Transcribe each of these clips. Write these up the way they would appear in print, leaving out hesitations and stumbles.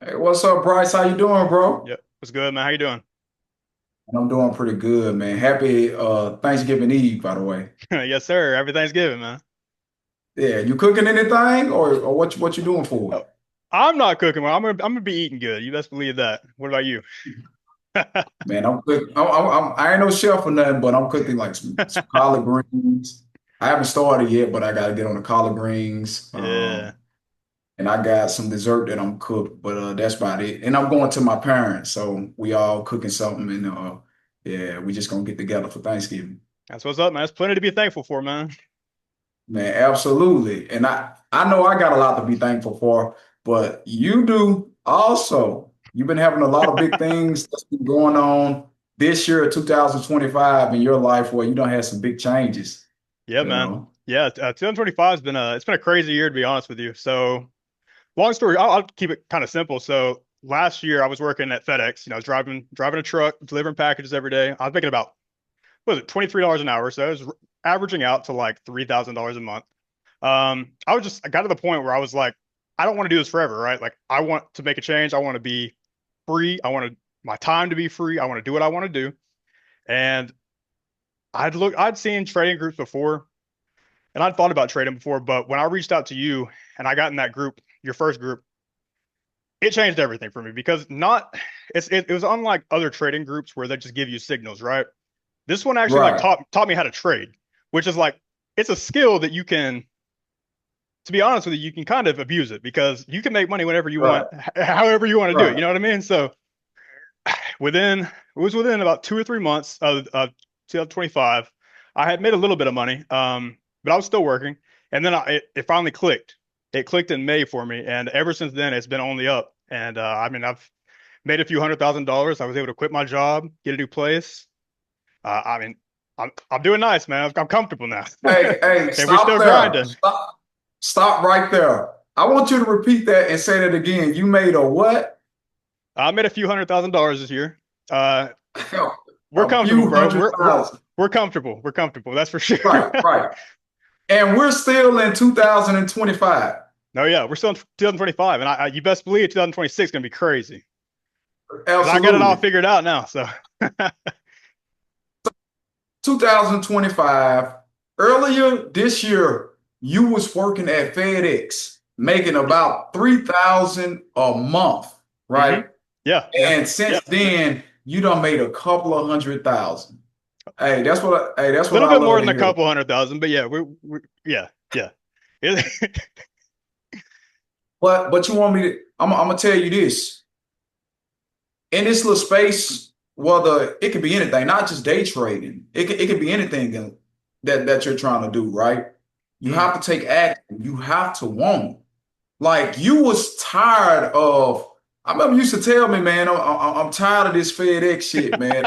Hey, what's up, Bryce? How you doing, bro? Yep. What's good, man? How you doing? I'm doing pretty good, man. Happy Thanksgiving Eve, by the way. Yes, sir. Happy Thanksgiving, man. Yeah, you cooking anything, or what you doing for Oh, I'm not cooking, man. I'm gonna be eating good. You best believe that. What about you? it? Man, I'm cooking. I ain't no chef or nothing, but I'm cooking like some collard greens. I haven't started yet, but I got to get on the collard greens. Yeah. And I got some dessert that I'm cooked, but that's about it. And I'm going to my parents, so we all cooking something, and yeah, we just gonna get together for Thanksgiving. That's what's up, man. There's plenty to be thankful for, man. Man, absolutely. And I know I got a lot to be thankful for, but you do also. You've been having a lot of big things that's been going on this year, 2025, in your life where you don't have some big changes, Yeah, you man. know. Yeah, 2025 has been a crazy year to be honest with you. So, long story, I'll keep it kind of simple. So, last year I was working at FedEx. I was driving a truck, delivering packages every day. I was making about what was it, $23 an hour. So, I was averaging out to like $3,000 a month. I got to the point where I was like, I don't want to do this forever, right? Like, I want to make a change. I want to be free. My time to be free. I want to do what I want to do. And I'd seen trading groups before, and I'd thought about trading before, but when I reached out to you and I got in that group, your first group, it changed everything for me because it was unlike other trading groups where they just give you signals, right? This one actually like Right, taught me how to trade, which is like it's a skill that you can, to be honest with you, you can kind of abuse it because you can make money whenever you want, right, however you want to do it. right. You know what I mean? So it was within about 2 or 3 months of 2025, I had made a little bit of money, but I was still working, and then it finally clicked. It clicked in May for me, and ever since then, it's been only up. And I mean, I've made a few $100,000. I was able to quit my job, get a new place. I mean, I'm doing nice, man. I'm comfortable now, Hey, and we're stop still there. grinding. Stop right there. I want you to repeat that and say that again. You made a what? I made a few $100,000 this year. Uh, we're A comfortable, few bro. hundred We're thousand. we're comfortable. We're comfortable. That's for sure. Right, right. And we're still in 2025. No, yeah, we're still in 2025, and you best believe 2026 is gonna be crazy because I got it all Absolutely. figured out now. So 2025, earlier this year, you was working at FedEx, making about 3,000 a month, hmm right? yeah, yeah, And since then, you done made a couple of 100,000. Hey, that's a what little I bit more love to than a hear. couple 100,000, but yeah, we're yeah, yeah. But you want me to, I'm gonna tell you this. In this little space, whether it could be anything, not just day trading, it could be anything that you're trying to do, right? You Mm. have to take action. You have to want. Like you was tired of. I remember you used to tell me, man, I'm tired of this FedEx shit, man.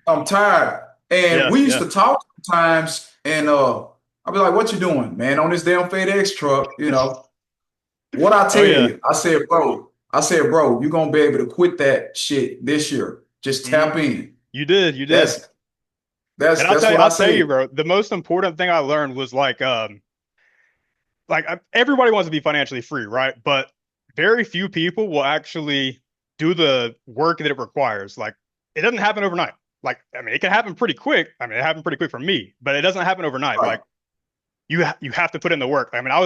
I'm tired. And Yeah, we used yeah. to talk sometimes, and I'd be like, "What you doing, man, on this damn FedEx truck?" You know what I Oh tell yeah. you? I said, bro, you're gonna be able to quit that shit this year. Just hmm tap in. You did. That's And that's what I I'll tell said. you, bro. The most important thing I learned was everybody wants to be financially free, right? But very few people will actually do the work that it requires. Like it doesn't happen overnight. Like I mean, it can happen pretty quick. I mean, it happened pretty quick for me, but it doesn't happen overnight. Right, Like you have to put in the work. I mean, I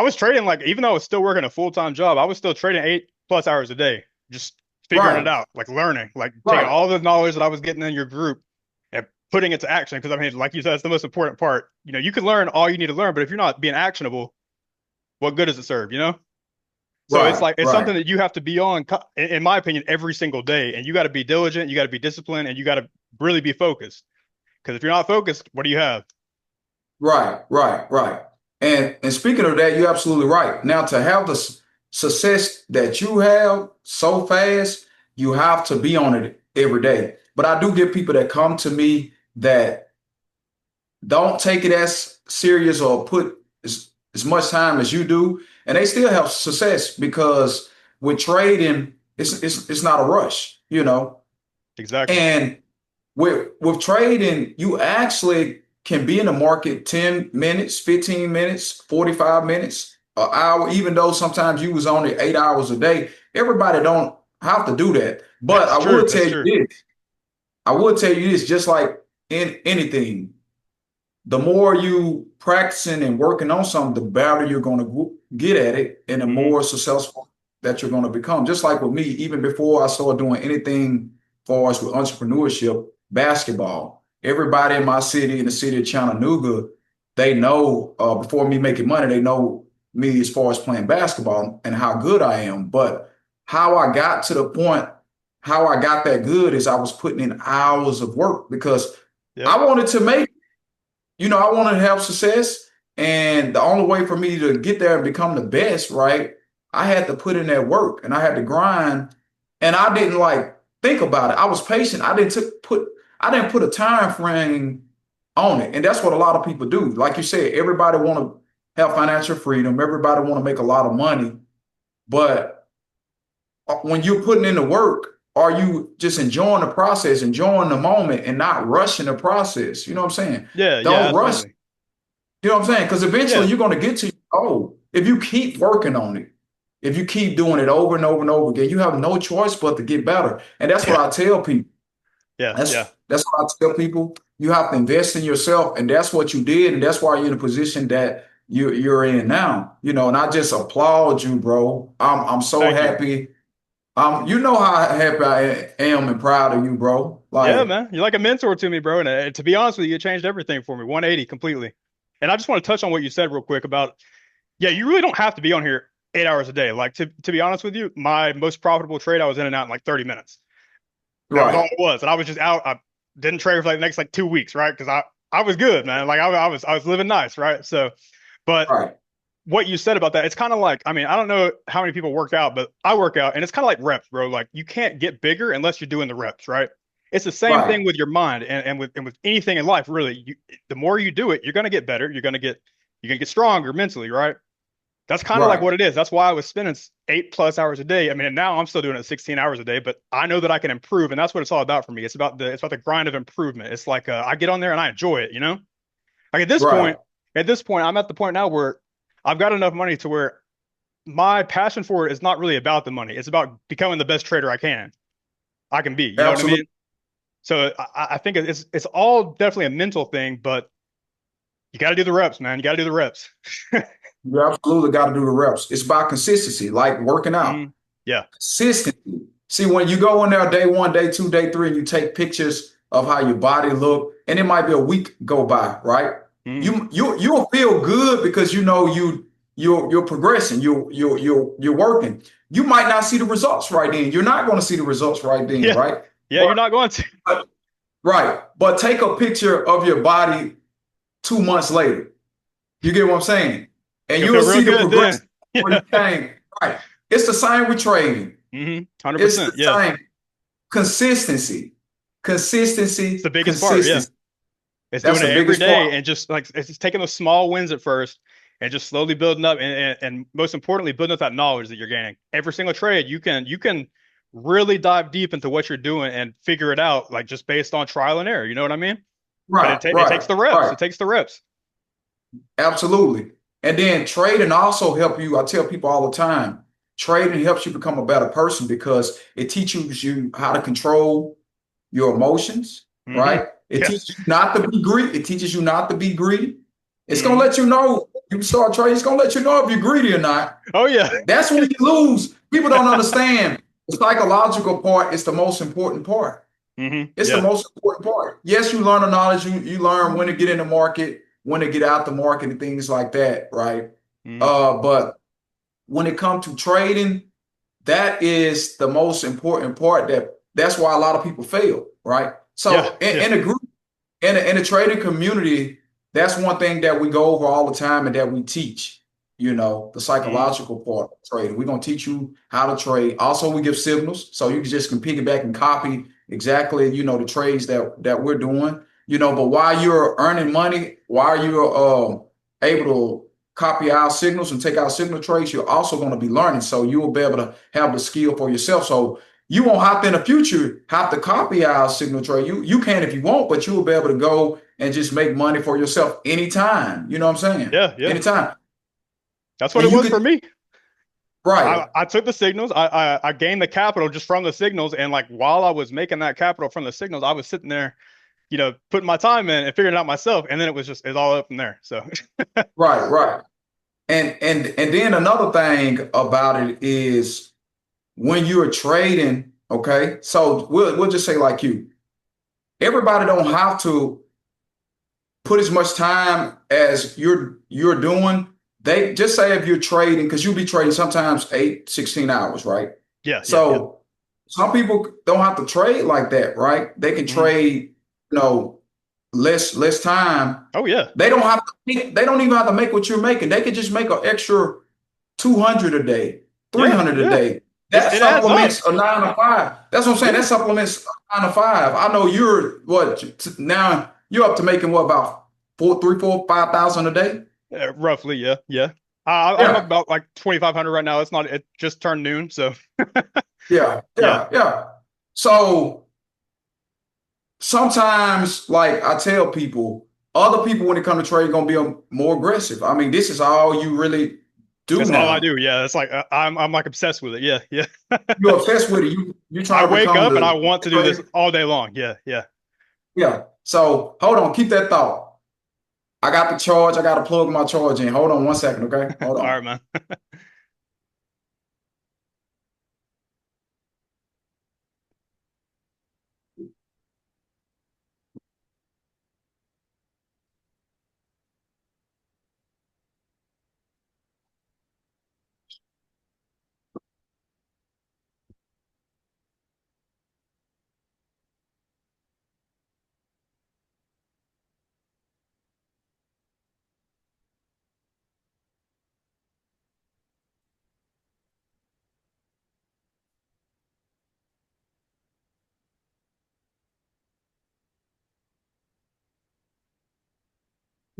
was trading like even though I was still working a full-time job, I was still trading 8+ hours a day, just figuring it right, out, like learning, like taking right, all the knowledge that I was getting in your group and putting it to action. Because I mean, like you said, that's the most important part. You can learn all you need to learn, but if you're not being actionable, what good does it serve, you know? So it's right, like it's right, something that you have to be on, in my opinion, every single day, and you got to be diligent, you got to be disciplined, and you got to really be focused. Because if you're not focused, what do you have? right. And speaking of that, you're absolutely right. Now to have the success that you have so fast, you have to be on it every day. But I do get people that come to me that don't take it as serious or put as much time as you do, and they still have success because with trading, it's not a rush, you know. Exactly. And with trading, you actually can be in the market 10 minutes, 15 minutes, 45 minutes, an hour, even though sometimes you was only 8 hours a day. Everybody don't have to do that. But That's I true. would tell That's you true. this. I would tell you this, just like in anything, the more you practicing and working on something, the better you're going to get at it and the Hmm. more successful that you're going to become. Just like with me, even before I started doing anything far as with entrepreneurship, basketball, everybody in my city, in the city of Chattanooga, they know before me making money, they know me as far as playing basketball and how good I am. But how I got to the point, how I got that good is I was putting in hours of work because Yep. I wanted to make I want to have success. And the only way for me to get there and become the best, right? I had to put in that work and I had to grind. And I didn't like think about it. I was patient. I didn't put a time frame on it. And that's what a lot of people do. Like you said, everybody want to have financial freedom. Everybody want to make a lot of money. But when you're putting in the work, are you just enjoying the process, enjoying the moment and not rushing the process? You know what I'm saying? Yeah. Yeah. Don't rush. Absolutely. You know what I'm saying? Because eventually Yeah. you're going to get to your goal. If you keep working on it, if you keep doing it over and over and over again, you have no choice but to get better. And that's what Yeah. I tell people. Yeah. Yeah. That's what I tell people. You have to invest in yourself, and that's what you did, and that's why you're in the position that you're in now. And I just applaud you, bro. I'm so Thank you. happy. You know how happy I am and proud of you, bro. Yeah, Like, man. You're like a mentor to me, bro. And to be honest with you, you changed everything for me, 180 completely. And I just want to touch on what you said real quick about, yeah, you really don't have to be on here 8 hours a day. Like to be honest with you, my most profitable trade, I was in and out in like 30 minutes. That was all right, it was. And I was just out. I didn't trade for like the next like 2 weeks, right? Because I was good, man. Like I was living nice, right? So, but right, what you said about that, it's kind of like, I mean, I don't know how many people work out, but I work out and it's kind of like reps, bro. Like you can't get bigger unless you're doing the reps, right? It's the same right, thing with your mind and with anything in life, really. The more you do it, you're gonna get better. You're gonna get stronger mentally, right? That's kind of like right, what it is. That's why I was spending 8+ hours a day. I mean, now I'm still doing it 16 hours a day, but I know that I can improve, and that's what it's all about for me. It's about the grind of improvement. It's like I get on there and I enjoy it, you know? Like right, at this point, I'm at the point now where I've got enough money to where my passion for it is not really about the money. It's about becoming the best trader I can be. You know what I mean? absolutely. So I think it's all definitely a mental thing, but you got to do the reps, man. You got to do the reps. You absolutely got to do the reps. It's about consistency, like working out. Mm, yeah. Consistency. See, when you go in there day one, day two, day three, and you take pictures of how your body look, and it might be a week go by, right? Mm, You'll feel good because you know you're progressing, you're working. You might not see the results right then. You're not going to see the results right then, yeah. right? Yeah. You're But, not going to. but right. But take a picture of your body 2 months later. You get what I'm saying? And You'll you'll feel real see the good then. progression where you came. Right. It's the same with trading. Hmm. It's 100%. the Yeah. same. Consistency, It's the consistency, biggest part. Yeah. consistency. It's That's doing the it every biggest part. day and just like it's just taking those small wins at first and just slowly building up and most importantly, building up that knowledge that you're gaining. Every single trade, you can really dive deep into what you're doing and figure it out, like just based on trial and error. You know what I mean? But Right, it takes right, the reps. right. It takes the reps. Absolutely. And then trading also help you. I tell people all the time, trading helps you become a better person because it teaches you how to control your emotions, Hmm. right? It Yeah. teaches you not to be greedy. It teaches you not to be greedy. It's gonna Hmm. let you know you start trading. It's gonna let you know if you're greedy or not. Oh yeah. That's when you lose. People don't understand. The psychological part is the most important part. It's the Yeah. most important part. Yes, you learn the knowledge. You learn when to get in the market, when to get out the market, and things like that, right? Hmm. But when it comes to trading, that is the most important part. That's why a lot of people fail, right? Yeah. So Yeah. in a group, in the trading community, that's one thing that we go over all the time and that we teach, the Hmm. psychological part of trading. We're going to teach you how to trade. Also, we give signals so you can piggyback and copy exactly, the trades that we're doing, but while you're earning money, while you're able to copy our signals and take our signal trades, you're also going to be learning. So you will be able to have the skill for yourself. So you won't have to in the future have to copy our signal trade. You can if you want, but you will be able to go and just make money for yourself anytime. You know what I'm saying? Yeah. Yeah. Anytime. That's what And it you was for could, me. right. I took the signals. I gained the capital just from the signals, and like while I was making that capital from the signals, I was sitting there, putting my time in and figuring it out myself, and then it's all up from there. So Right, right. And then another thing about it is when you're trading, okay? So we'll just say like you, everybody don't have to put as much time as you're doing. They just say if you're trading, because you'll be trading sometimes 8, 16 hours, right? yeah, yeah, yeah. So some people don't have to trade like that, right? They can Hmm. trade, you know, less time. Oh yeah, They don't even have to make what you're making. They could just make an extra 200 a day, yeah, 300 a yeah. day. That It adds up. supplements a 9 to 5. That's what I'm saying. That Yeah, supplements a 9 to 5. I know you're what now you're up to making what about four, three, four, 5,000 a day? yeah, roughly. Yeah, yeah. I'm Yeah, about like 2,500 right now. It just turned noon, so yeah, yeah, yeah, yeah. So sometimes, like I tell people, other people when it comes to trade gonna be more aggressive. I mean, this is all you really do that's all I now. do. Yeah, it's like I'm like obsessed with it. Yeah, yeah. You're obsessed with it. You're I trying to wake become up and I the want to do this trader. all day long. Yeah, yeah. Yeah. So hold on, keep that thought. I got the charge. I got to plug my charge in. Hold on 1 second, okay? Hold All on. right, man.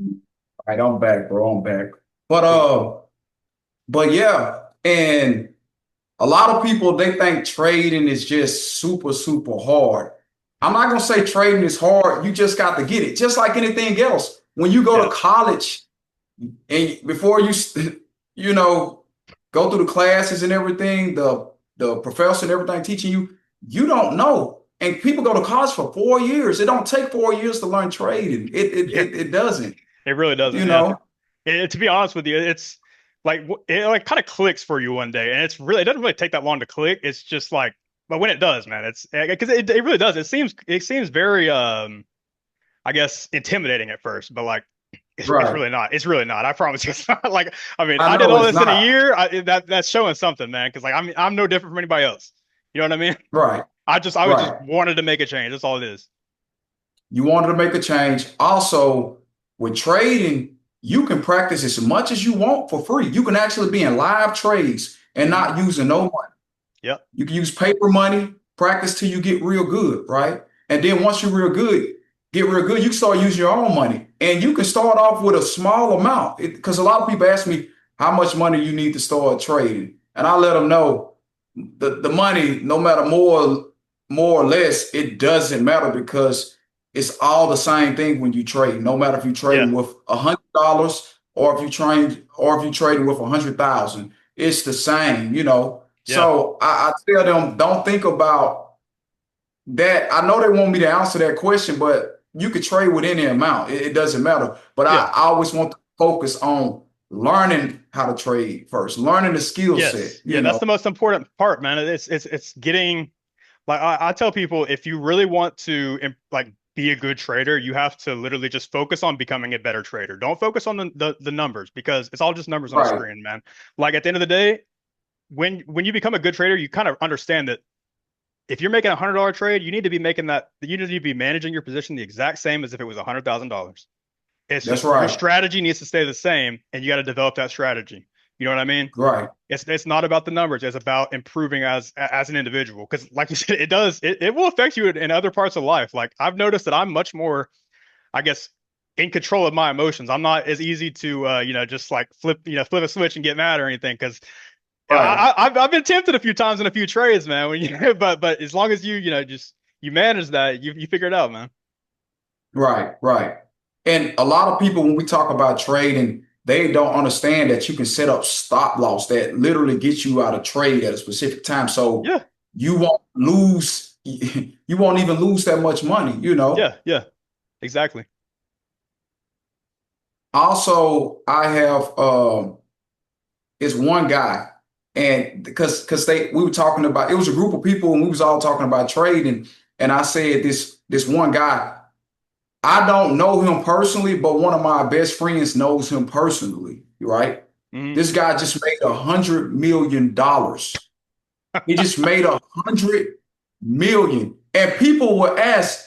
All right, I'm back, bro. I'm back. But Cool. but yeah, and a lot of people they think trading is just super hard. I'm not gonna say trading is hard. You just got to get it. Just like anything else. When you go Yeah, to college and before you you know go through the classes and everything, the professor and everything teaching you, you don't know. And people go to college for 4 years. It don't take 4 years to learn trading. yeah. It doesn't. It really doesn't. You Yeah. know. To be honest with you, it's like it like kind of clicks for you one day, and it doesn't really take that long to click. It's just like, but when it does, man, it's because it really does. It seems very I guess intimidating at first, but like it's Right. really not. It's really not. I promise you, it's not. Like I mean, I I did know all it's this in a not. year. That's showing something, man. Because like I'm no different from anybody else. You know what I mean? Right. I was just Right. wanted to make a change. That's all it is. You wanted to make a change. Also, with trading, you can practice as much as you want for free. You can actually be in live trades and Hmm. not using no money. Yep. You can use paper money, practice till you get real good, right? And then once you're real good, get real good, you can start using your own money. And you can start off with a small amount. Because a lot of people ask me how much money you need to start trading. And I let them know the money, no matter more or less, it doesn't matter because it's all the same thing when you trade. No matter if you're Yeah. trading with $100 or if you train or if you're trading with 100,000, it's the same. Yeah. So I tell them, don't think about that. I know they want me to answer that question, but you could trade with any amount. It doesn't matter. But Yeah. I always want to focus on learning how to trade first, learning the skill set, Yes. Yeah. you That's know. the most important part, man. It's getting like I tell people if you really want to like be a good trader, you have to literally just focus on becoming a better trader. Don't focus on the numbers because it's all just numbers on a Right, screen, man. Like at the end of the day, when you become a good trader, you kind of understand that if you're making $100 trade, you need to be making that you need to be managing your position the exact same as if it was $100,000. It's that's just your right, strategy needs to stay the same, and you got to develop that strategy. You know what I mean? right, It's not about the numbers. It's about improving as an individual. Because like you said, it will affect you in other parts of life. Like I've noticed that I'm much more, I guess, in control of my emotions. I'm not as easy to just like flip a switch and get mad or anything. Because right, I've been tempted a few times in a few trades, man. But as long as just you manage that, you figure it out, man. right. And a lot of people, when we talk about trading, they don't understand that you can set up stop loss that literally gets you out of trade at a specific time. So Yeah, you won't lose, you won't even lose that much money, you know. yeah, exactly. Also, I have is one guy, and because they we were talking about, it was a group of people and we was all talking about trading, and I said this one guy, I don't know him personally, but one of my best friends knows him personally, right? Hmm. This guy just made $100 million. He just made 100 million. And people will ask,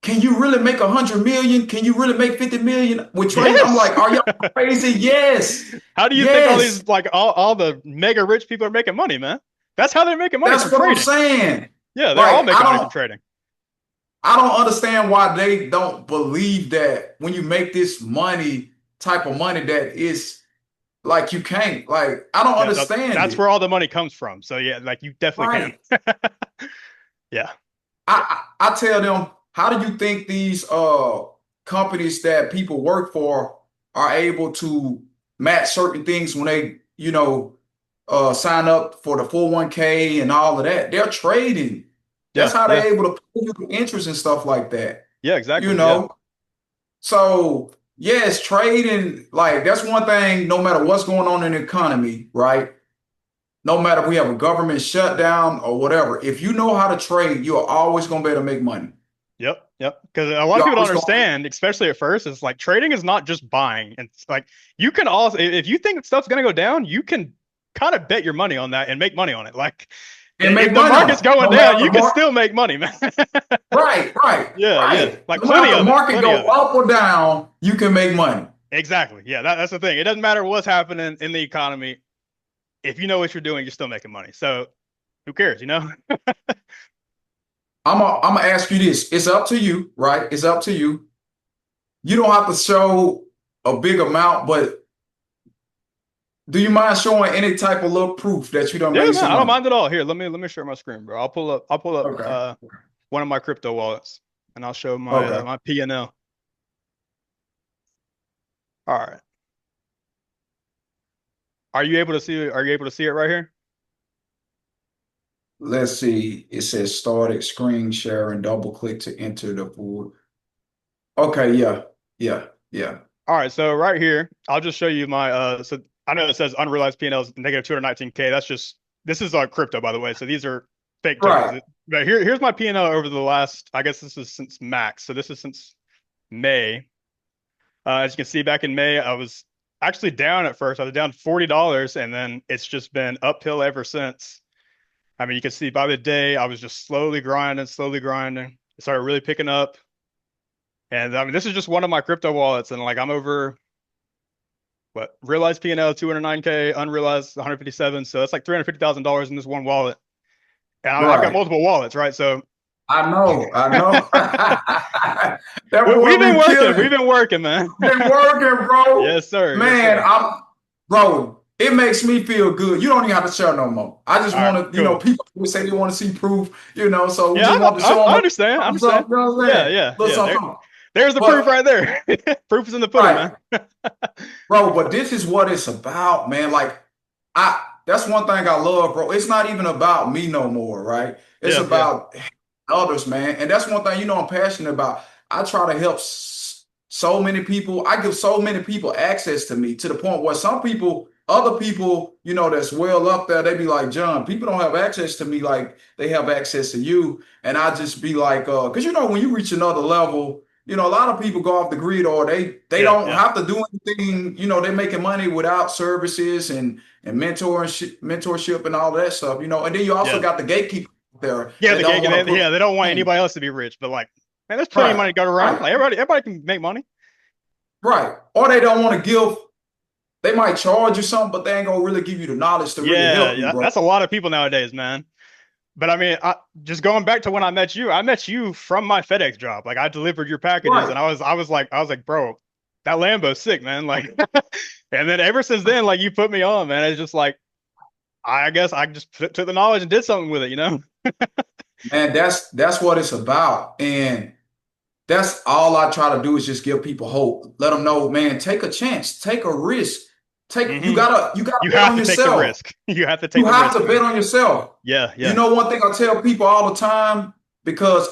can you really make 100 million? Can you really make 50 million with trading? I'm Yes. like, are y'all crazy? Yes. How do you think all Yes. these like all the mega rich people are making money, man? That's how they're making money That's from what I'm trading. saying. Yeah, they're all Like, making money from trading. I don't understand why they don't believe that when you make this money, type of money, that is like you can't. Like, I don't Yeah, understand that's it. where all the money comes from. So yeah, like you definitely can. Right. Yeah. I tell them, how do you think these companies that people work for are able to match certain things when they, sign up for the 401k and all of that? They're trading. That's Yeah, how yeah. they're able to put you interest and stuff like that. Yeah, You exactly. Yeah. know? So yes, trading, like that's one thing, no matter what's going on in the economy, right? No matter if we have a government shutdown or whatever, if you know how to trade, you're always gonna be able to make money. Yep, yep. Because a lot of You're people don't always gonna understand, especially at first, it's like trading is not just buying. It's like you can also, if you think stuff's gonna go down, you can kind of bet your money on that and make money on it. Like and make if the money on market's it. going No down, matter the you can market. still make money, man. Right, right, Yeah, yeah. right. Like No matter plenty if the of it, market plenty go of it. up or down, you can make money. Exactly. Yeah, that's the thing. It doesn't matter what's happening in the economy. If you know what you're doing, you're still making money. So who cares, you know? I'm gonna ask you this. It's up to you, right? It's up to you. You don't have to show a big amount, but do you mind showing any type of little proof that you done Yeah, made man, some I don't money? mind at all. Here, let me share my screen, bro. I'll pull up Okay. one of my crypto wallets and I'll show my Okay. my P&L. All right. Are you able to see it right here? Let's see. It says started screen share and double click to enter the board. Okay, yeah, yeah, yeah. All right, so right here, I'll just show you my so I know it says unrealized P&L is negative 219K. That's just this is crypto, by the way. So these are fake tokens. Right. But here's my P&L over the last, I guess this is since max. So this is since May. As you can see, back in May, I was actually down at first. I was down $40, and then it's just been uphill ever since. I mean, you can see by the day, I was just slowly grinding, slowly grinding. It started really picking up. And I mean, this is just one of my crypto wallets, and like I'm over what realized P&L 209K, unrealized 157. So that's like $350,000 in this one wallet. And I've got Right. multiple wallets, right? So I know. I know. That boy we've been been working. We've killing. been working, man. Been working, bro. Yes, sir. Yes, Man, sir. bro, it makes me feel good. You don't even have to show no more. I just All right, want to, cool. people would say they want to see proof, so we Yeah, just want to show I them a understand. I thumbs understand. up, you know what I'm Yeah, saying? yeah, Little yeah. something, something. There's the proof But, right there. Proof is in the pudding, man. right, bro, but this is what it's about, man. Like, that's one thing I love, bro. It's not even about me no more, right? It's Yeah, yeah, about others, man. And that's one thing, I'm passionate about. I try to help so many people. I give so many people access to me to the point where some people, other people, that's well up there, they be like, John, people don't have access to me like they have access to you. And I just be like, because when you reach another level, a lot of people go off the grid or they yeah, don't yeah, have to do anything, they're making money without services and mentorship and all that stuff, and then you also yeah. got the gatekeeper there Yeah, that the don't gig, want to put yeah, they don't want in. anybody else to be rich, but like, man, there's plenty of Right, money to go around. right, Like everybody can make money. right. Or they don't want to give, they might charge you something, but they ain't gonna really give you the knowledge to really Yeah, help you, yeah, bro. that's a lot of people nowadays, man. But I mean, just going back to when I met you from my FedEx job. Like I delivered your packages, and Right. I was like, bro, that Lambo's sick, man. Like, and then ever since then, like you put me on, man. It's just like I guess I just took the knowledge and did something with it, you know? Man, that's what it's about. And that's all I try to do is just give people hope. Let them know, man, take a chance, take a risk. You Hmm. gotta You bet have on to take the yourself. risk. You have to You take the have risk, to man. bet on yourself. Yeah, You yeah. know, one thing I tell people all the time, because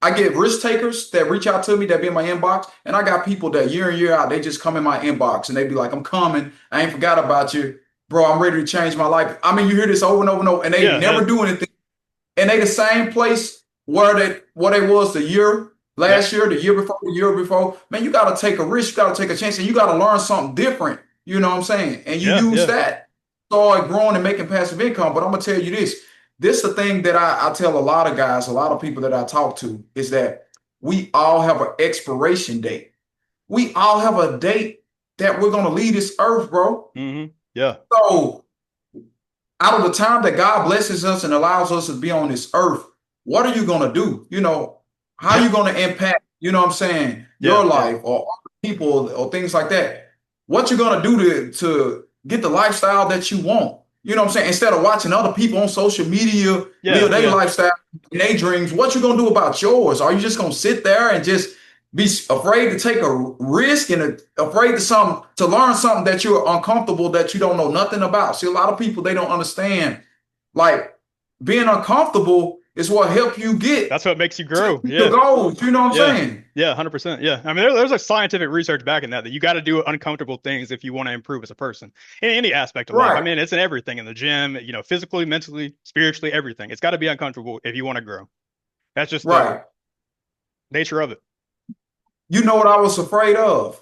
I get risk takers that reach out to me that be in my inbox, and I got people that year in, year out, they just come in my inbox and they be like, I'm coming. I ain't forgot about you. Bro, I'm ready to change my life. I mean, you hear this over and over and over, and they Yeah, yeah. never do anything. And they the same place where they was the year, Yep. last year, the year before, the year before. Man, you gotta take a risk, you gotta take a chance, and you gotta learn something different. You know what I'm saying? And you Yeah, use yeah. that, start growing and making passive income. But I'm gonna tell you this. This is the thing that I tell a lot of guys, a lot of people that I talk to, is that we all have an expiration date. We all have a date that we're gonna leave this earth, bro. Yeah. So out of the time that God blesses us and allows us to be on this earth, what are you going to do? You know, how are Yeah. you going to impact, you know what I'm saying, Yeah, your yeah. life or other people or things like that? What you going to do to get the lifestyle that you want? You know what I'm saying? Instead of watching other people on social media Yeah, live their yeah. lifestyle and their dreams, what you going to do about yours? Are you just going to sit there and just be afraid to take a risk and afraid to learn something that you're uncomfortable that you don't know nothing about? See, a lot of people they don't understand like being uncomfortable is what help you get That's what makes you to grow. your Yeah. goals. You know what I'm Yeah. saying? Yeah, 100%. Yeah. I mean, there's like scientific research back in that you got to do uncomfortable things if you want to improve as a person in any aspect of life. I Right, mean, it's in everything in the gym, physically, mentally, spiritually, everything. It's got to be uncomfortable if you want to grow. That's just the right. nature of it. You know what I was afraid of?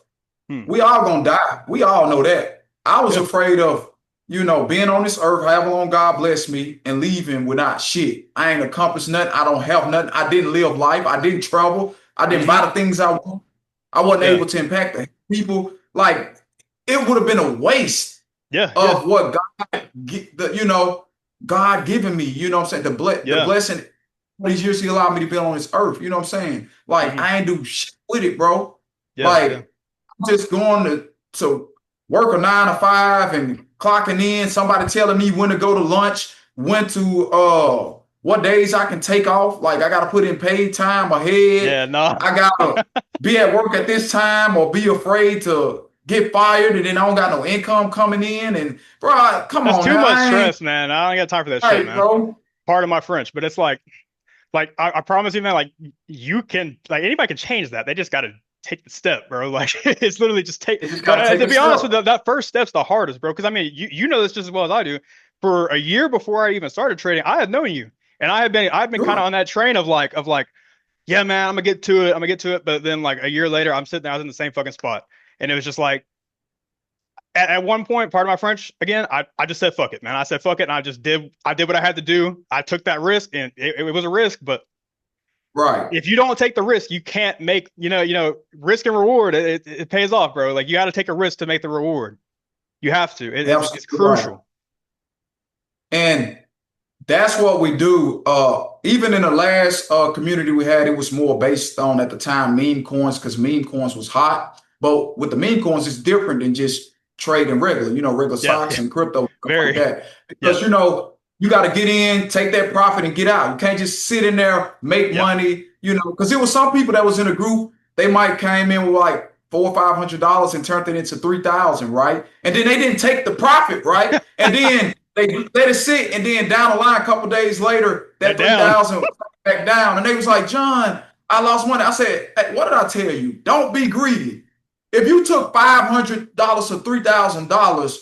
Hmm. We all gonna die. We all know that. I was Yeah. afraid of, being on this earth, however long God bless me, and leaving without shit. I ain't accomplished nothing. I don't have nothing. I didn't live life. I didn't travel. I didn't Hmm. buy the things I want. I wasn't Yeah. able to impact the people. Like it would have been a waste Yeah. Yeah. of what God given me. You know what I'm saying? The Yeah. blessing. All these years He allowed me to be on this earth. You know what I'm saying? Like Hmm. I ain't do shit with it, bro. Yeah. Yeah. Like just going to work a 9 to 5 and clocking in, somebody telling me when to go to lunch, when to what days I can take off. Like I gotta put in paid time ahead. Yeah. Nah. I gotta be at work at this time or be afraid to get fired and then I don't got no income coming in. And bro, come That's on too now. much I ain't stress, man. I don't got time for that shit, right, man. bro. Pardon my French, but it's like I promise you, man, like you can, like anybody can change that. They just got to take the step, bro. Like it's literally just take. They just But gotta take to a be honest with step. you, that first step's the hardest, bro. Because I mean, you know this just as well as I do. For a year before I even started trading, I had known you, and I've been kind of Sure. on that train of like, yeah, man, I'm gonna get to it. I'm gonna get to it. But then like a year later, I'm sitting there, I was in the same fucking spot, and it was just like at one point, pardon my French again, I just said fuck it, man. I said fuck it, and I did what I had to do. I took that risk, and it was a risk, but Right. if you don't take the risk, you can't make, risk and reward. It pays off, bro. Like you got to take a risk to make the reward. You have to. It's Absolutely right. crucial. And that's what we do. Even in the last community we had, it was more based on at the time meme coins because meme coins was hot. But with the meme coins, it's different than just trading regular, regular Yeah, stocks yeah, and crypto stuff like very. that. Yeah, Because you got to get in, take that profit, and get out. You can't just sit in there, make yeah. money. Because there was some people that was in a group. They might came in with like $400 or $500 and turned it into 3,000, right? And then they didn't take the profit, right? And then they let it sit, and then down the line, a couple days later, They're that down. 3,000 back down, and they was like, John, I lost money. I said, hey, what did I tell you? Don't be greedy. If you took $500 or $3,000,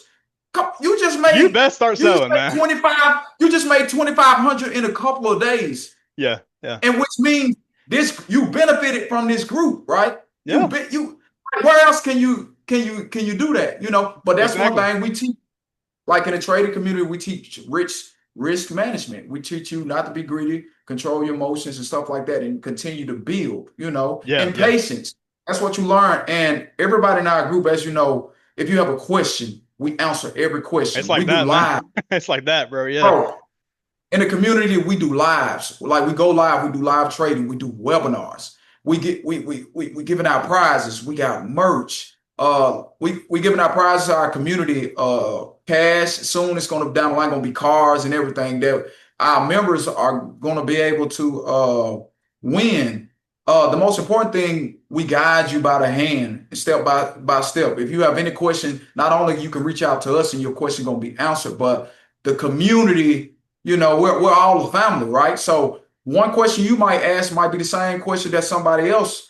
you just You made best start you just selling, made man. 25. You just made 2,500 in a couple of days, Yeah, yeah, and which means this you benefited from this group, right? yeah. You where else can you do that? But that's one Exactly. thing we teach like in the trading community, we teach rich risk management. We teach you not to be greedy, control your emotions and stuff like that, and continue to build, Yeah, and yeah. patience. That's what you learn. And everybody in our group, as you know, if you have a question, we answer every It's question. We like do that, man. live. It's like that, bro. Yeah, Bro, in the community, we do lives. Like we go live, we do live trading, we do webinars. We giving out prizes. We got merch. We giving out prizes to our community. Cash. Soon it's gonna down the line gonna be cars and everything that our members are gonna be able to win. The most important thing, we guide you by the hand, step by step. If you have any question, not only you can reach out to us and your question gonna be answered, but the community, we're all a family, right? So one question you might ask might be the same question that somebody else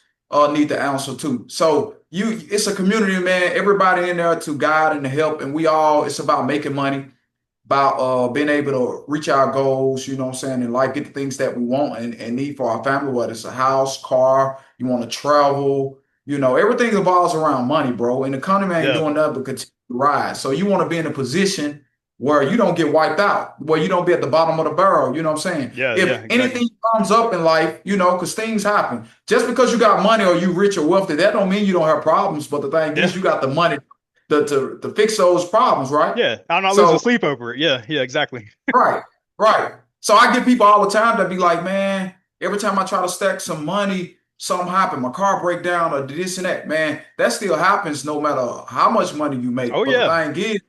need to answer to. So it's a community, man. Everybody in there to guide and to help, and it's about making money, about being able to reach our goals, you know what I'm saying, in life, get the things that we want and need for our family, whether it's a house, car, you want to travel, everything revolves around money, bro. And the economy ain't Yeah. doing nothing but continue to rise. So you want to be in a position where you don't get wiped out, where you don't be at the bottom of the barrel, you know what I'm saying? Yeah. If Yeah. Exactly. anything comes up in life, because things happen. Just because you got money or you rich or wealthy, that don't mean you don't have problems. But the thing is, Yeah. you got the money to fix those problems, right? Yeah. I'm not losing So sleep over it. Yeah. Yeah. Exactly. right, right. So I get people all the time that be like, man, every time I try to stack some money, something happen, my car break down or this and that, man. That still happens no matter how much money you make. Oh But the yeah. thing is,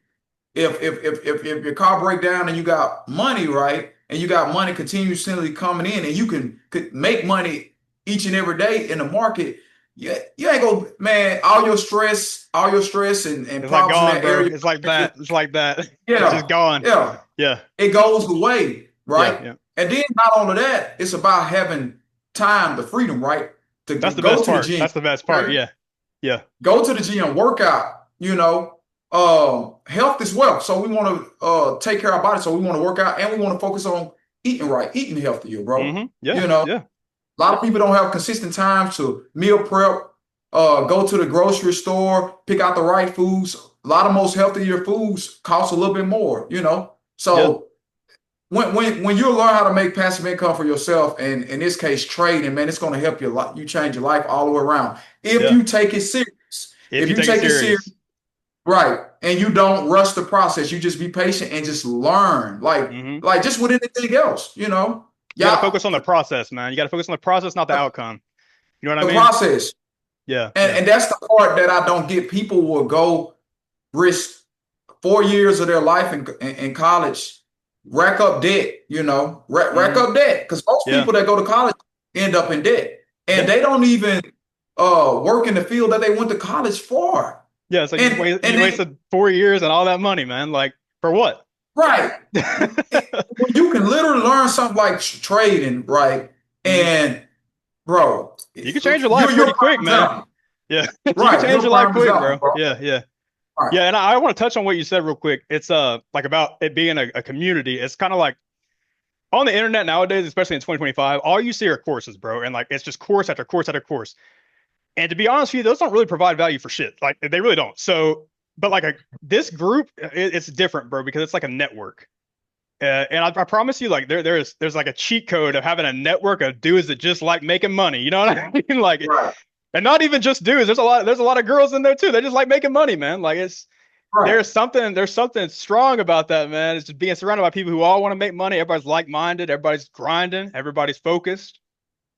if your car break down and you got money, right, and you got money continuously coming in, and you could make money each and every day in the market, yeah, you ain't go, man. All your stress and It's like problems in gone, that bro. area, It's like that. It's like that. It's just yeah, gone. yeah, Yeah. it goes away, Yeah. right? Yeah. And then not only that, it's about having time, the freedom, right? To That's the go best to the part. gym, That's the best part. okay? Yeah. Yeah. Go to the gym, work out, health is wealth. So we want to take care of our body. So we want to work out and we want to focus on eating right, eating healthier, bro. Yeah. You know, Yeah. a lot of people don't have consistent time to meal prep, go to the grocery store, pick out the right foods. A lot of most healthier foods cost a little bit more, Yeah. So when you learn how to make passive income for yourself, and in this case trading, man, it's going to help you change your life all the way around. If Yeah. you take it serious, If if you you take it take it serious, serious. right, and you don't rush the process, you just be patient and just learn, like hmm like just with anything else, You got to y'all, focus on the process, man. You got to focus on the process, not the outcome. You know what I the mean? process, Yeah. and Yeah. and that's the part that I don't get. People will go risk 4 years of their life in college, rack up debt, rack hmm up debt. Because most Yeah. people that go to college end up in debt. And Yeah. they don't even work in the field that they went to college for. Yeah. It's like And you and they wasted 4 years and all that money, man. Like for what? right. When you can literally learn something like trading, right? hmm And bro, You can change your life you're pretty prime quick, man. example. Yeah. You can Right. change You're your life prime quick, example, bro. bro. Yeah. Yeah. Right. Yeah, and I want to touch on what you said real quick. It's like about it being a community. It's kind of like on the internet nowadays, especially in 2025, all you see are courses, bro. And like it's just course after course after course. And to be honest with you, those don't really provide value for shit. Like they really don't. So, but like this group, it's different, bro, because it's like a network. And I promise you, like there's like a cheat code of having a network of dudes that just like making money. You know what I mean? Like, Right. and not even just dudes. There's a lot of girls in there too. They just like making money, man. Like it's Right. there's something strong about that, man. It's just being surrounded by people who all want to make money. Everybody's like-minded. Everybody's grinding. Everybody's focused.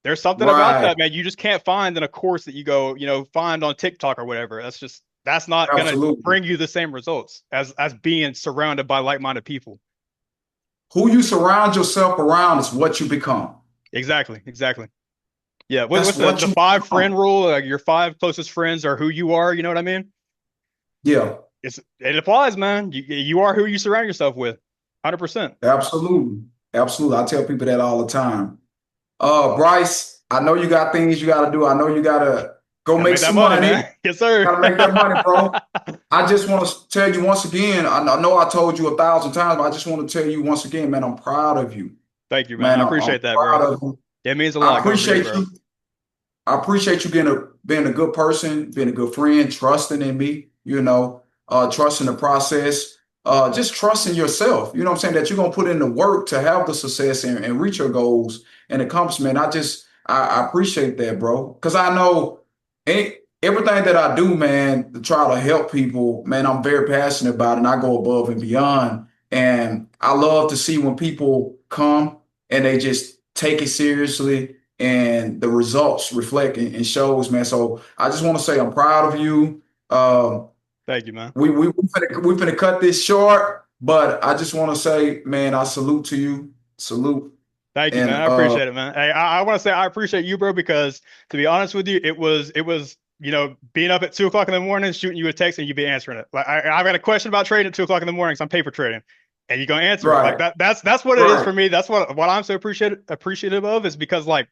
There's something about Right. that, man. You just can't find in a course that you go, find on TikTok or whatever. That's not gonna Absolutely. bring you the same results as being surrounded by like-minded people. Who you surround yourself around is what you become. Exactly, exactly. Yeah. That's What's what the you five become. friend rule? Like your five closest friends are who you are. You know what I mean? Yeah, It applies, man. You are who you surround yourself with. 100%. absolutely. Absolutely. I tell people that all the time. Bryce, I know you got things you gotta do. I know you gotta go Gotta make make that some money, money. man. Yes, sir. Gotta make that money, bro. I just want to tell you once again, I know I told you 1,000 times, but I just want to tell you once again, man, I'm proud of you. Thank you, man. Man, I I'm appreciate that, bro. proud of you. It means a I lot going for you, appreciate bro. you. I appreciate you being a good person, being a good friend, trusting in me, trusting the process, just trusting yourself. You know what I'm saying? That you're gonna put in the work to have the success and reach your goals and accomplishment. I appreciate that, bro. Because I know everything that I do, man, to try to help people, man, I'm very passionate about it and I go above and beyond. And I love to see when people come and they just take it seriously and the results reflect and shows, man. So I just want to say I'm proud of you. Um, Thank you, man. we finna cut this short, but I just want to say, man, I salute to you. Salute. Thank you, man. And I appreciate it, man. Hey, I want to say I appreciate you, bro, because to be honest with you, it was being up at 2 o'clock in the morning, shooting you a text, and you be answering it. Like I've got a question about trading at 2 o'clock in the morning, because I'm paper trading, and you're gonna answer it. Like right, that's what it is right, for me. That's what I'm so appreciative of is because like,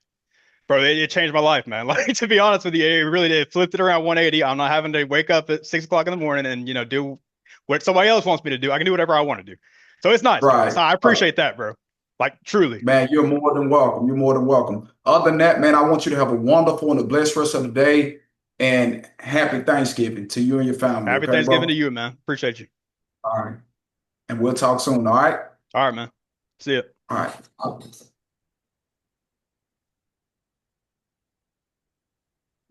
bro, it changed my life, man. Like to be honest with you, it really did. It flipped it around 180. I'm not having to wake up at 6 o'clock in the morning and do what somebody else wants me to do. I can do whatever I want to do. So it's nice, man. right, So I right. appreciate that, bro. Like truly. Man, you're more than welcome. You're more than welcome. Other than that, man, I want you to have a wonderful and a blessed rest of the day and happy Thanksgiving to you and your family. Happy Okay, Thanksgiving to bro? you, man. Appreciate you. All right. And we'll talk soon. All right. All right, man. See ya. All right.